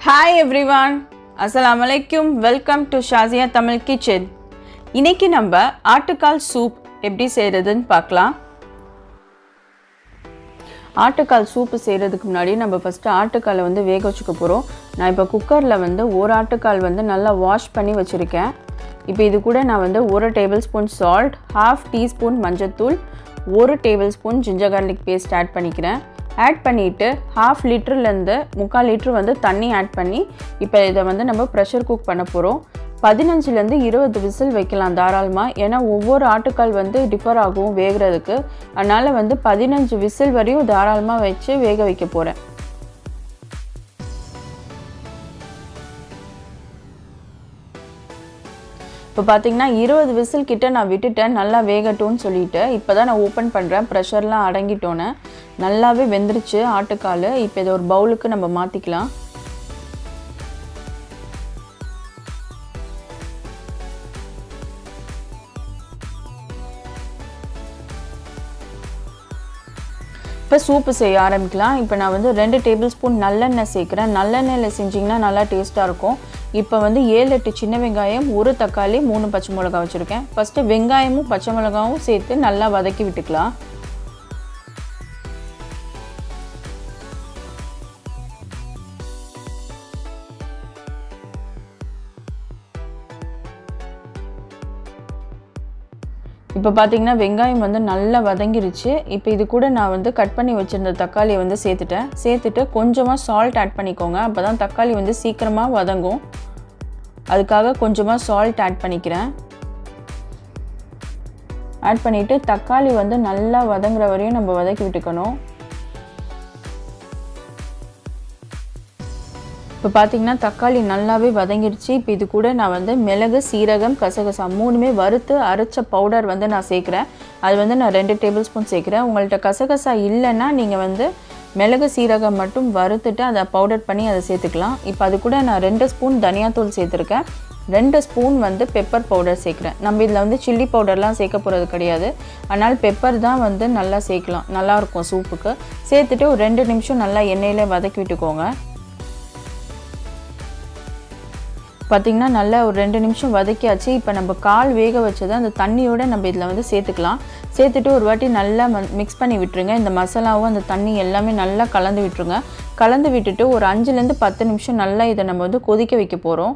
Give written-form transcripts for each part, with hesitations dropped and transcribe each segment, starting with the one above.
Hi everyone, Assalamualaikum. Welcome to Shazia Tamil Kitchen. இன்னைக்கு நம்ம ஆட்டுக்கால் சூப் எப்படி செய்யறதுன்னு பார்க்கலாம். ஆட்டுக்கால் சூப் செய்யறதுக்கு முன்னாடி நம்ம ஃபர்ஸ்ட் ஆட்டுக்காலை வேக வச்சுக்க போறோம். நான் இப்போ குக்கர்ல ஒரு ஆட்டுக்கால் நல்லா வாஷ் பண்ணி வச்சிருக்கேன். இப்போ இது கூட நான் 1 டேபிள்ஸ்பூன் salt, 1/2 டீஸ்பூன் மஞ்சள்தூள், 1 tablespoon ginger garlic paste add பண்ணிக்கிறேன். ஆட் பண்ணிட்டு 1/2 லிட்டர்லேருந்து 3/4 லிட்டர் தண்ணி ஆட் பண்ணி இப்போ இதை நம்ம ப்ரெஷர் குக் பண்ண போகிறோம். 15லேருந்து 20 விசில் வைக்கலாம் தாராளமாக. ஏன்னா ஒவ்வொரு ஆட்டுக்கால் டிஃபர் ஆகும் வேகிறதுக்கு. அதனால் 15 விசில் வரையும் தாராளமாக வச்சு வேக வைக்க போகிறேன். இப்போ பார்த்தீங்கன்னா 20 விசில் கிட்ட நான் விட்டுட்டேன், நல்லா வேகட்டும்னு சொல்லிட்டு. இப்போ தான் நான் ஓப்பன் பண்ணுறேன். ப்ரெஷர்லாம் அடங்கிட்டோன்னே நல்லாவே வெந்துருச்சு ஆட்டுக்கால். இப்போ இதை ஒரு பவுலுக்கு நம்ம மாற்றிக்கலாம். இப்போ சூப்பு செய்ய ஆரம்பிக்கலாம். இப்போ நான் 2 டேபிள்ஸ்பூன் நல்லெண்ணெய் சேர்க்குறேன். நல்லெண்ணெயில் செஞ்சிங்கன்னா நல்லா டேஸ்ட்டாக இருக்கும். இப்போ 7-8 சின்ன வெங்காயம், 1 தக்காளி, 3 பச்சை மிளகாய் வச்சுருக்கேன். ஃபஸ்ட்டு வெங்காயமும் பச்சை மிளகாயும் சேர்த்து நல்லா வதக்கி விட்டுக்கலாம். இப்போ பார்த்தீங்கன்னா வெங்காயம் நல்லா வதங்கிருச்சு. இப்போ இது கூட நான் கட் பண்ணி வச்சுருந்த தக்காளியை சேர்த்துட்டேன். சேர்த்துட்டு கொஞ்சமாக சால்ட் ஆட் பண்ணிக்கோங்க. அப்போ தான் தக்காளி சீக்கிரமாக வதங்கும். அதுக்காக கொஞ்சமாக சால்ட் ஆட் பண்ணிக்கிறேன். ஆட் பண்ணிவிட்டு தக்காளி நல்லா வதங்குற வரையும் நம்ம வதக்கி விட்டுக்கணும். இப்போ பார்த்தீங்கன்னா தக்காளி நல்லாவே வதங்கிடுச்சு. இப்போ இது கூட நான் மிளகு, சீரகம், கசகசா 3மே வறுத்து அரைச்ச பவுடர் நான் சேர்க்குறேன். அது நான் 2 டேபிள்ஸ்பூன் சேர்க்குறேன். உங்கள்கிட்ட கசகசா இல்லைன்னா நீங்கள் மிளகு, சீரகம் மட்டும் வறுத்துட்டு அதை பவுடர் பண்ணி அதை சேர்த்துக்கலாம். இப்போ அது கூட நான் 2 ஸ்பூன் தனியாத்தூள் சேர்த்துருக்கேன். 2 ஸ்பூன் பெப்பர் பவுடர் சேர்க்குறேன். நம்ம இதில் சில்லி பவுடர்லாம் சேர்க்க போகிறது கிடையாது. அதனால் பெப்பர் தான் நல்லா சேர்க்கலாம், நல்லாயிருக்கும் சூப்புக்கு. சேர்த்துட்டு ஒரு 2 நிமிஷம் நல்லா எண்ணெயில் வதக்கி விட்டுக்கோங்க. பார்த்திங்கன்னா நல்லா ஒரு 2 நிமிஷம் வதக்கியாச்சு. இப்போ நம்ம கால் வேக வச்சதை அந்த தண்ணியோடு நம்ம இதில் சேர்த்துக்கலாம். சேர்த்துட்டு ஒரு வாட்டி நல்லா மிக்ஸ் பண்ணி விட்டுருங்க. இந்த மசாலாவும் அந்த தண்ணி எல்லாமே நல்லா கலந்து விட்டுருங்க. கலந்து விட்டுட்டு ஒரு 5லேருந்து 10 நிமிஷம் நல்லா இதை நம்ம கொதிக்க வைக்க போகிறோம்.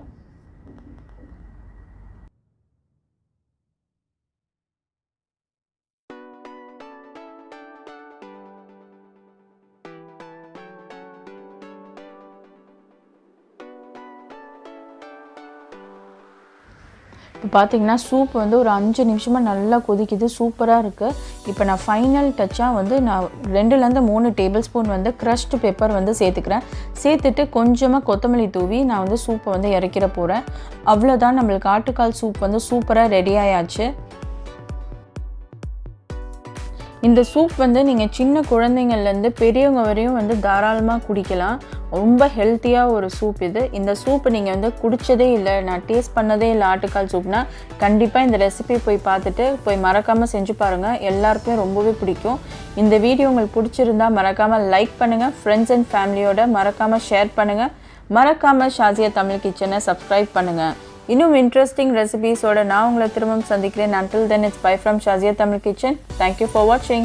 இப்போ பார்த்தீங்கன்னா சூப் ஒரு 5 நிமிஷமாக நல்லா கொதிக்குது, சூப்பராக இருக்குது. இப்போ நான் ஃபைனல் டச்சாக நான் 2லேருந்து 3 டேபிள்ஸ்பூன் க்ரஷ்டு பெப்பர் சேர்த்துக்கிறேன். சேர்த்துட்டு கொஞ்சமாக கொத்தமல்லி தூவி நான் சூப்பை இறக்கிற போகிறேன். அவ்வளோதான், நம்மளுக்கு ஆட்டுக்கால் சூப் சூப்பராக ரெடி ஆயாச்சு. இந்த சூப் நீங்கள் சின்ன குழந்தைங்கள்லேருந்து பெரியவங்க வரையும் தாராளமாக குடிக்கலாம். ரொம்ப ஹெல்த்தியாக ஒரு சூப் இது. இந்த சூப்பு நீங்கள் குடித்ததே இல்லை, நான் டேஸ்ட் பண்ணதே இல்லை ஆட்டுக்கால் சூப்னால், கண்டிப்பாக இந்த ரெசிபி போய் மறக்காமல் செஞ்சு பாருங்கள். எல்லாருக்குமே ரொம்பவே பிடிக்கும். இந்த வீடியோ உங்களுக்கு பிடிச்சிருந்தா மறக்காமல் லைக் பண்ணுங்கள். ஃப்ரெண்ட்ஸ் அண்ட் ஃபேமிலியோட மறக்காமல் ஷேர் பண்ணுங்கள். மறக்காமல் ஷாசியா தமிழ் கிச்சனை சப்ஸ்கிரைப் பண்ணுங்கள். இன்னும் இன்ட்ரெஸ்டிங் ரெசிபீஸோட நான் உங்களை திரும்பவும் சந்திக்கிறேன். Until then, it's bye from Shazia Tamil Kitchen. Thank you for watching.